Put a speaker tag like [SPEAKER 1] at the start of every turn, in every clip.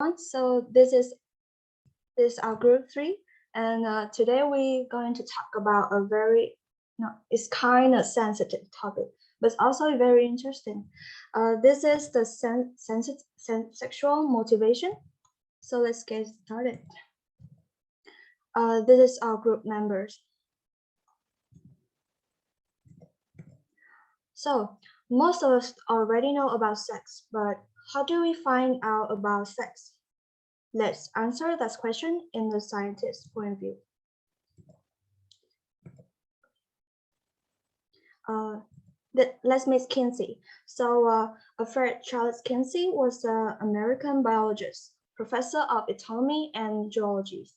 [SPEAKER 1] So this is our group 3, and today we're going to talk about a very, it's kind of sensitive topic, but also very interesting. This is the sexual motivation. So let's get started. This is our group members. So most of us already know about sex, but how do we find out about sex? Let's answer that question in the scientist's point of view. Let's meet Kinsey. So Alfred Charles Kinsey was an American biologist, professor of anatomy and zoology,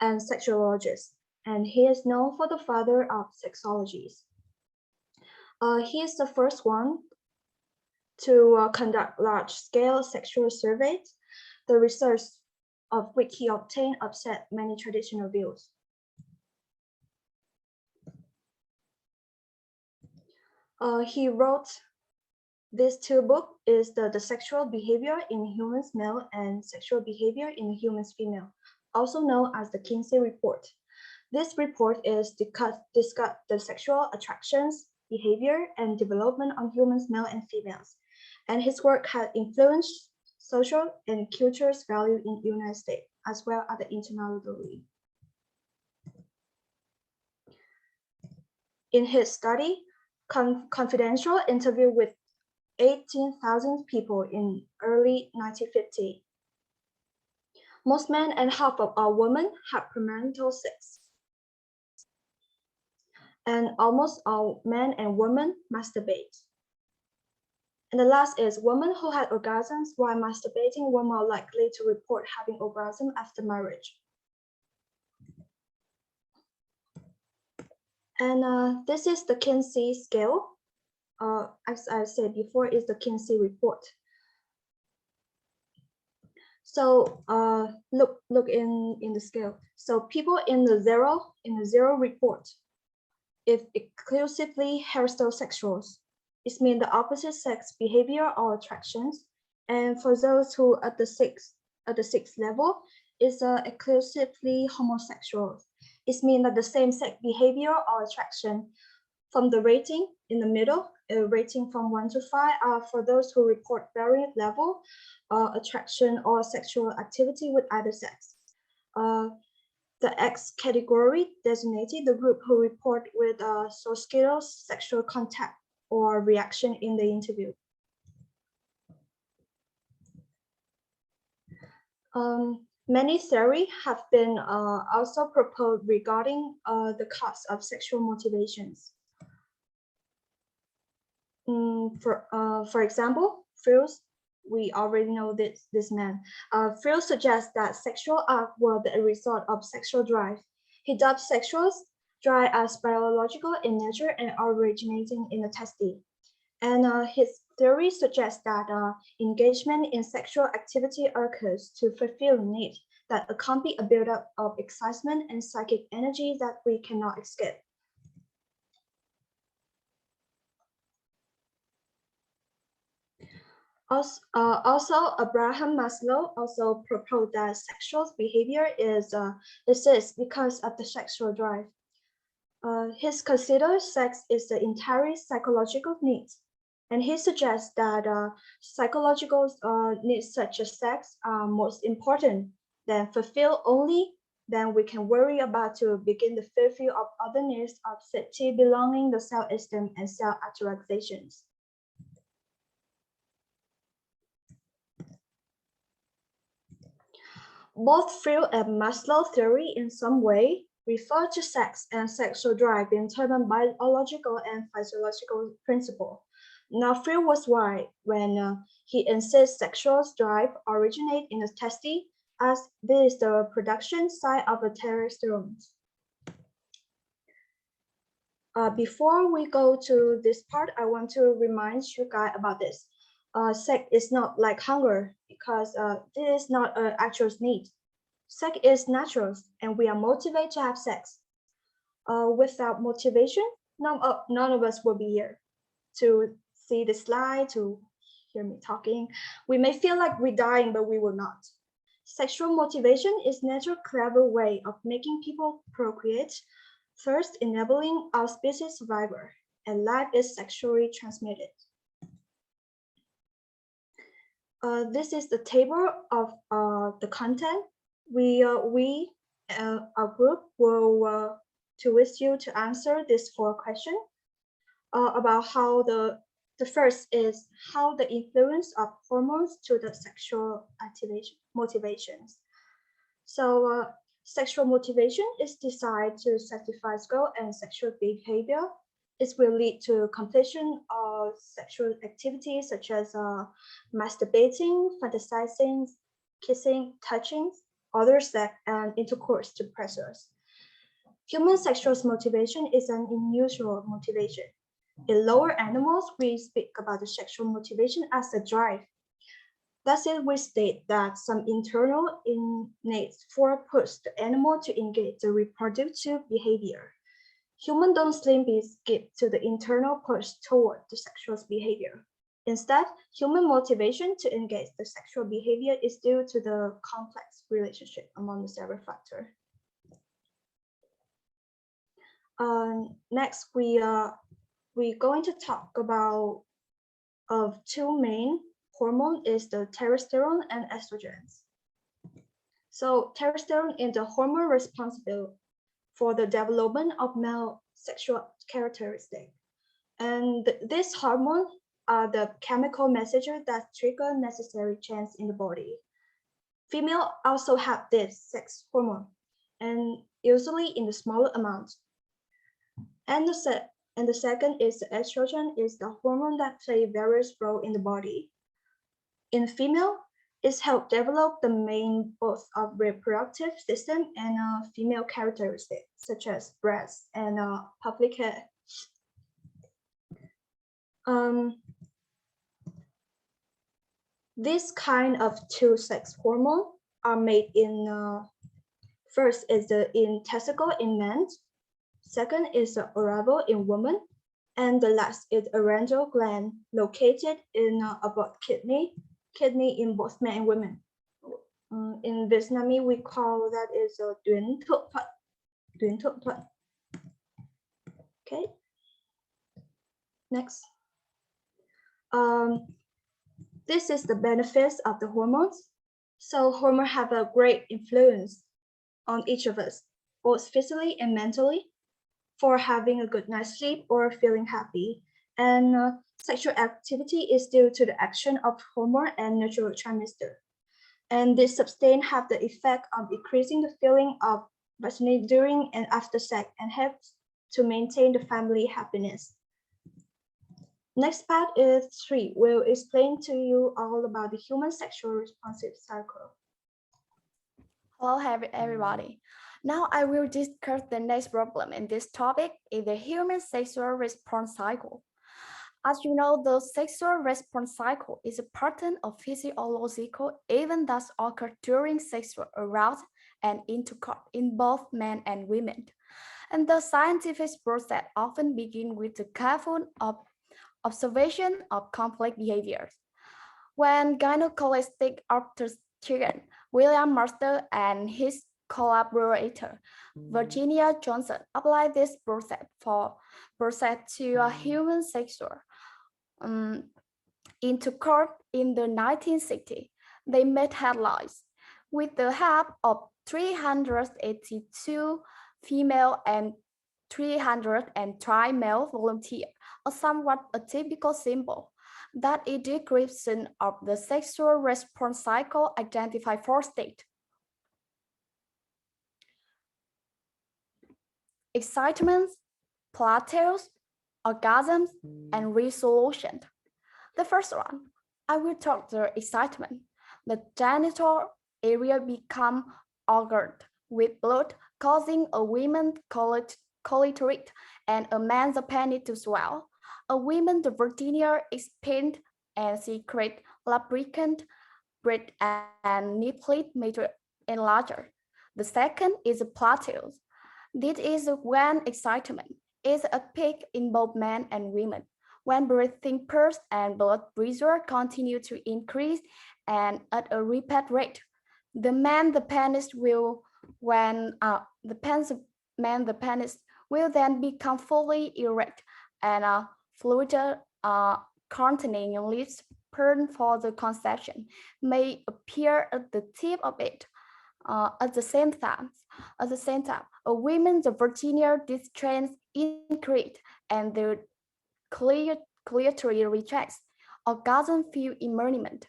[SPEAKER 1] and sexologist, and he is known for the father of sexology. He is the first one to conduct large-scale sexual surveys, the research of which he obtained upset many traditional views. He wrote these 2 books, is the sexual behavior in humans male and sexual behavior in humans female, also known as the Kinsey Report. This report is discuss the sexual attractions, behavior, and development on humans male and females, and his work had influenced social and cultural value in the United States as well as internationally. In his study, confidential interview with 18,000 people in early 1950. Most men and half of all women have premarital sex. And almost all men and women masturbate. And the last is women who had orgasms while masturbating were more likely to report having orgasm after marriage. And this is the Kinsey scale. As I said before, is the Kinsey report. So look in the scale. So people in the zero report, if exclusively heterosexuals, it means the opposite sex behavior or attractions. And for those who at the sixth level is exclusively homosexual. It means that the same sex behavior or attraction. From the rating in the middle, a rating from 1 to 5 are for those who report varying level attraction or sexual activity with either sex. The X category designated the group who report with societal sexual contact or reaction in the interview. Many theories have been also proposed regarding the cause of sexual motivations. For example, Freud, we already know this man. Freud suggests that sexual act were the result of sexual drive. He dubbed sexual drive as biological in nature and originating in the testes. And his theory suggests that engagement in sexual activity occurs to fulfill needs that accompany a buildup of excitement and psychic energy that we cannot escape. Also, Abraham Maslow also proposed that sexual behavior exists because of the sexual drive. He considers sex is the entire psychological need, and he suggests that psychological needs such as sex are most important than fulfill only. Then we can worry about to begin the fulfill of other needs of safety, belonging, the self-esteem, and self-actualizations. Both Freud and Maslow theory in some way refer to sex and sexual drive in terms of biological and physiological principle. Now, Freud was right when he insists sexual drive originates in the testes, as this is the production site of the testosterone. Before we go to this part, I want to remind you guys about this. Sex is not like hunger because this is not an actual need. Sex is natural and we are motivated to have sex. Without motivation, none of us will be here to see the slide, to hear me talking. We may feel like we're dying, but we will not. Sexual motivation is natural clever way of making people procreate, first enabling our species survival, and life is sexually transmitted. This is the table of the content. Our group will to wish you to answer these 4 questions about how the first is how the influence of hormones to the sexual motivations. So sexual motivation is designed to satisfy goal and sexual behavior. It will lead to completion of sexual activities such as masturbating, fantasizing, kissing, touching, other sex, and intercourse to pleasures. Human sexual motivation is an unusual motivation. In lower animals, we speak about the sexual motivation as a drive. Thus, we state that some internal innate force push the animal to engage the reproductive behavior. Humans don't simply skip to the internal push toward the sexual behavior. Instead, human motivation to engage the sexual behavior is due to the complex relationship among the several factors. Next, we're going to talk about of 2 main hormone is the testosterone and estrogens. So testosterone is the hormone responsible for the development of male sexual characteristics. And these hormones are the chemical messenger that trigger necessary change in the body. Female also have this sex hormone, and usually in the smaller amount. And the second is the estrogen is the hormone that play various role in the body. In female, it helps develop the main both of reproductive system and female characteristics such as breasts and pubic hair. This kind of 2 sex hormone are made in first is in testicle in men, second is the ovario in women, and the last is adrenal gland located in above kidney in both men and women. In Vietnamese, we call that is a tuyến thượng thuận. Okay. Next. This is the benefits of the hormones. So hormones have a great influence on each of us, both physically and mentally, for having a good night's sleep or feeling happy. And sexual activity is due to the action of hormone and neurotransmitter. And this substance have the effect of increasing the feeling of passion during and after sex and helps to maintain the family happiness. Next part is 3. We'll explain to you all about the human sexual responsive cycle.
[SPEAKER 2] Hello everybody. Now I will discuss the next problem in this topic is the human sexual response cycle. As you know, the sexual response cycle is a pattern of physiological events that occur during sexual arousal and intercourse in both men and women. And the scientific process often begins with the careful observation of complex behaviors. When gynecologist obstetrician William Master and his collaborator Virginia Johnson applied this process to a human sexual intercourse in the 1960s. They made headlines with the help of 382 female and 303 male volunteers, a somewhat atypical symbol that a description of the sexual response cycle identify 4 states: excitement, plateaus, orgasms, and resolution. The first one, I will talk the excitement. The genital area become ordered with blood, causing a woman's clitoris and a man's penis to swell. A woman, the vagina expand and secrete lubricant, breast and nipple major enlarger. The second is a plateau. This is when excitement is a peak in both men and women, when breathing pulse and blood pressure continue to increase and at a rapid rate. The man, the penis will the penis will then become fully erect and fluid containing leaves sperm for the conception may appear at the tip of it. At the same time, a woman's vaginal discharge increase and the clitoris retracts. Orgasm feel immersion.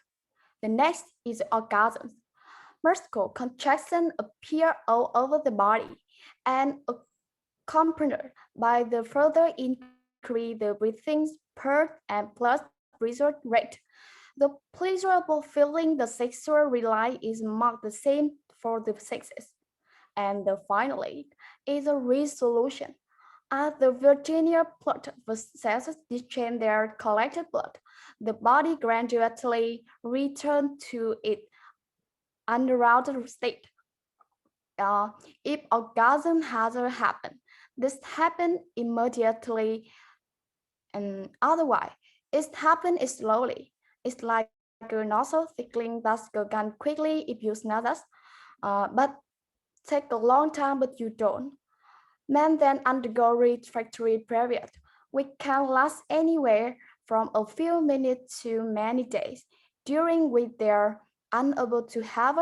[SPEAKER 2] The next is orgasm. Muscle contraction appear all over the body and accompanied by the further increase the breathing per and plus result rate. The pleasurable feeling, the sexual rely is marked the same for the sexes. And finally is a resolution. As the vaginal blood vessels discharge their collected blood, the body gradually returns to its unrouted state. If orgasm has happened, this happens immediately, and otherwise, it happens slowly. It's like a nozzle tickling that can quickly if you sneeze, but take a long time, but you don't. Men then undergo refractory period, which can last anywhere from a few minutes to many days, during which they're unable to have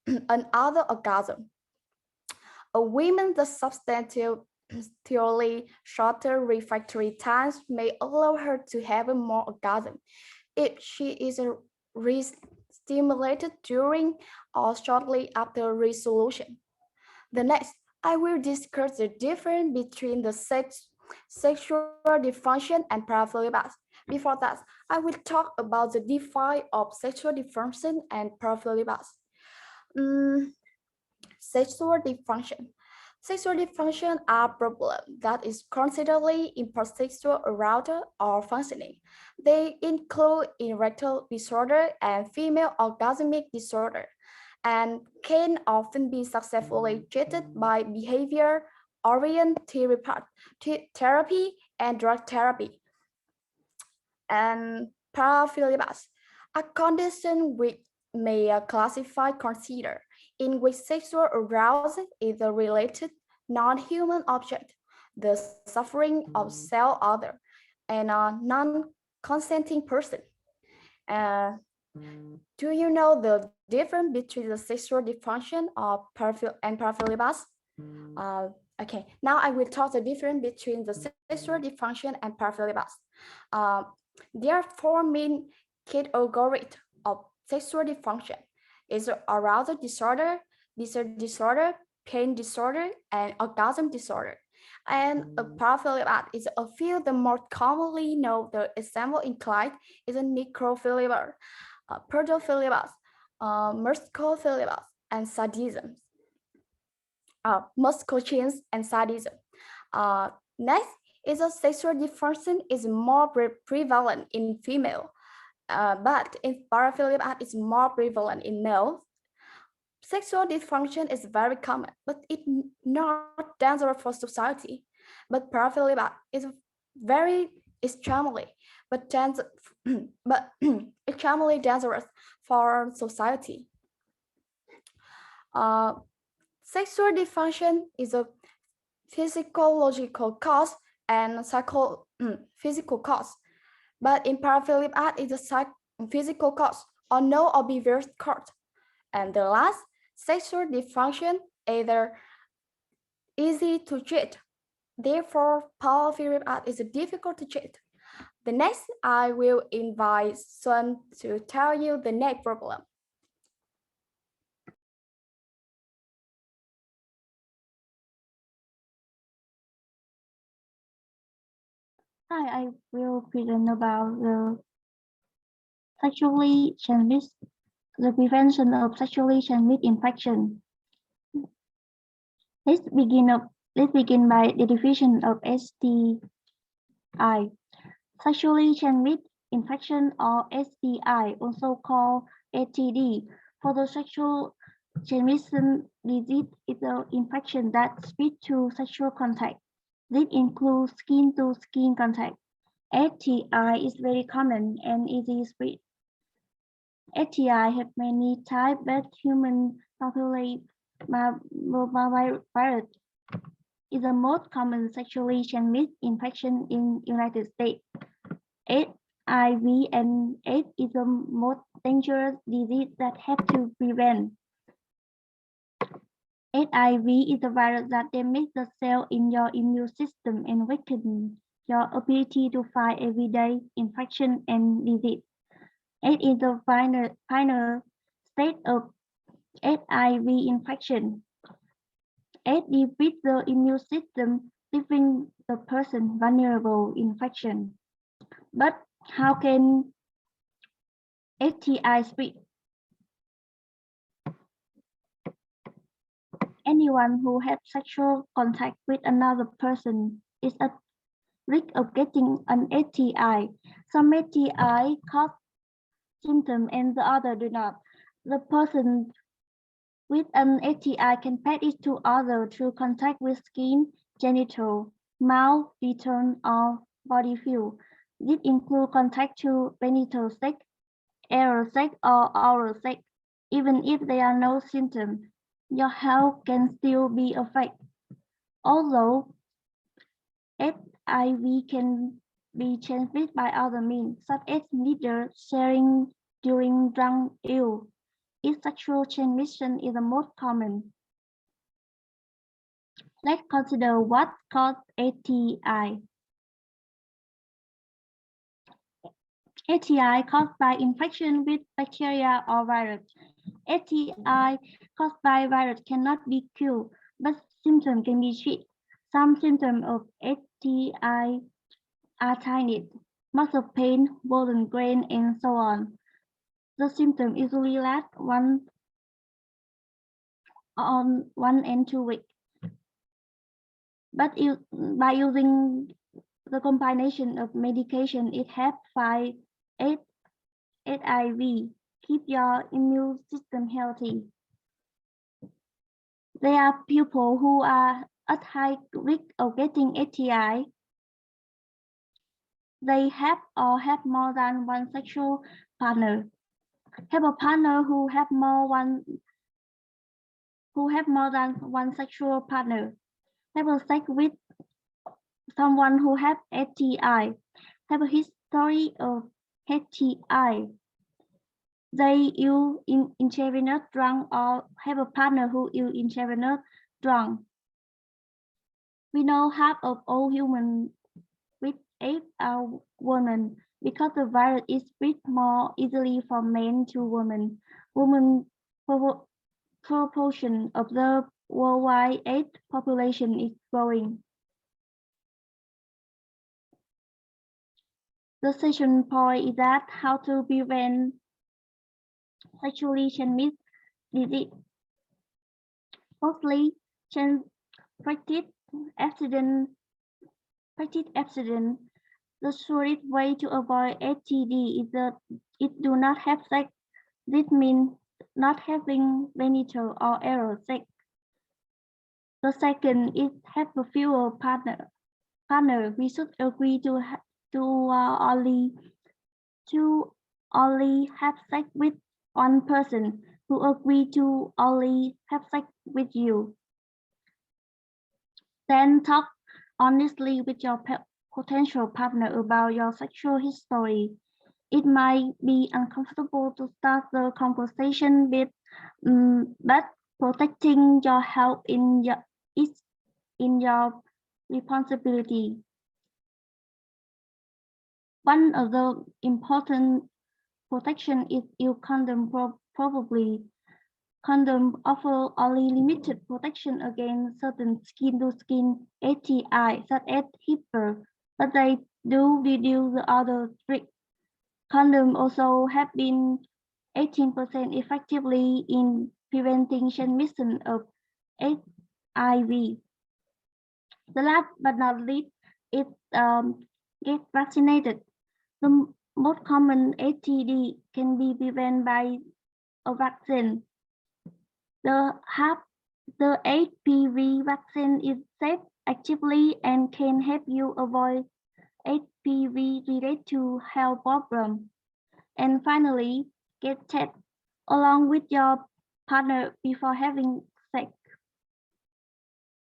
[SPEAKER 2] another orgasm. A woman the substantially shorter refractory times may allow her to have a more orgasm if she is re-stimulated during or shortly after resolution. The next, I will discuss the difference between the sexual dysfunction and paraphilias. Before that, I will talk about the definition of sexual dysfunction and paraphilias. Sexual dysfunction. Sexual dysfunction are problems that is considerably impact sexual arousal or functioning. They include erectile disorder and female orgasmic disorder, and can often be successfully treated by behavior-oriented therapy and drug therapy. And paraphilias, a condition which may consider in which sexual arousal is a related non-human object, the suffering of cell other, and a non-consenting person. Do you know the difference between the sexual dysfunction of and paraphilias? Okay, now I will talk the difference between the sexual dysfunction and paraphilias. There are four main categories of sexual dysfunction: is arousal disorder, disorder, pain disorder, and orgasm disorder. And a paraphilia is a field the more commonly known. The example inclined is a necrophilia, pedophilia, muscophilia, and sadism. Muscochins and sadism. Next is a sexual dysfunction is more prevalent in female, but in paraphilia is more prevalent in male. Sexual dysfunction is very common, but it's not dangerous for society. But paraphilia is very extremely, but extremely dangerous for society. Sexual dysfunction is a physiological cause and physical cause, but in paraphilia it is a physical cause or no obvious cause. And the last, sexual dysfunction either easy to treat. Therefore, paraphilia is difficult to treat. The next, I will invite Sun to tell you the next problem.
[SPEAKER 3] Hi, I will present about the sexually transmitted, the prevention of sexually transmitted infection. Let's begin by the definition of STI. Sexually transmitted infection, or STI, also called STD. For the sexual transmission disease is an infection that spreads through sexual contact. This includes skin-to-skin contact. STI is very common and easy spread. STI have many types, but human papillomavirus is the most common sexually transmitted infection in United States. HIV and AIDS is the most dangerous disease that have to prevent. HIV is a virus that damages the cell in your immune system and weakens your ability to fight everyday infection and disease. AIDS is the final state of HIV infection. AIDS depletes the immune system, leaving the person vulnerable to infection. But how can STI spread? Anyone who has sexual contact with another person is at risk of getting an STI. Some STI cause symptoms and the other do not. The person with an STI can pass it to others through contact with skin, genital, mouth, return, or body fluid. This includes contact to genital sex, oral sex, or oral sex. Even if there are no symptoms, your health can still be affected. Although HIV can be transmitted by other means, such as needle sharing during drunk use. Its sexual transmission is the most common. Let's consider what causes STI. STI caused by infection with bacteria or virus. STI caused by virus cannot be cured, but symptoms can be treated. Some symptoms of STI are tiny, muscle pain, golden grain, and so on. The symptoms usually last 1 and 2 weeks. But by using the combination of medication, it helps fight HIV, keep your immune system healthy. There are people who are at high risk of getting STI. They have or have more than one sexual partner. Have a partner who have more than one sexual partner. Have a sex with someone who have STI. Have a history of STI. They use intravenous drug or have a partner who use intravenous drug. We know half of all humans with AIDS are women because the virus is spread more easily from men to women. Women proportion of the worldwide AIDS population is growing. The second point is that how to prevent sexually transmitted disease. Firstly, practice abstinence. The surest way to avoid STD is that it do not have sex. This means not having genital or oral sex. The second is have a fewer partner. We should agree to only have sex with one person who agree to only have sex with you. Then talk honestly with your potential partner about your sexual history. It might be uncomfortable to start the conversation with, but protecting your health is in your responsibility. One of the important protection is use condom. Probably condoms offer only limited protection against certain skin-to-skin STI, such as HPV, but they do reduce the other risk. Condoms also have been 18% effectively in preventing transmission of HIV. The last but not least is get vaccinated. The most common STD can be prevented by a vaccine. The HPV vaccine is safe, actively, and can help you avoid HPV related to health problems. And finally, get tested along with your partner before having sex.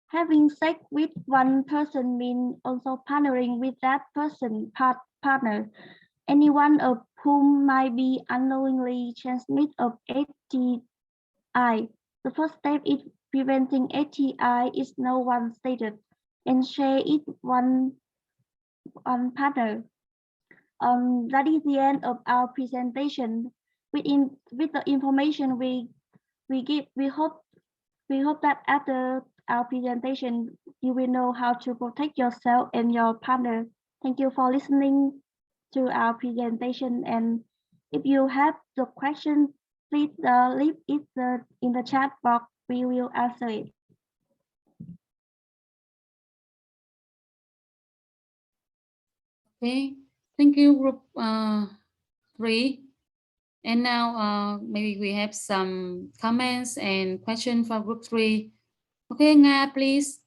[SPEAKER 3] Having sex with one person means also partnering with that person partner, anyone of whom might be unknowingly transmit of STI. The first step in preventing STI is no one stated and share it one partner. That is the end of our presentation. With the information we give, we hope that after our presentation, you will know how to protect yourself and your partner. Thank you for listening to our presentation. And if you have the question, please leave it in the chat box. We will answer it.
[SPEAKER 4] Okay, thank you, group 3. And now maybe we have some comments and questions for group 3. Okay, Nga, please.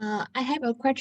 [SPEAKER 5] I have a question.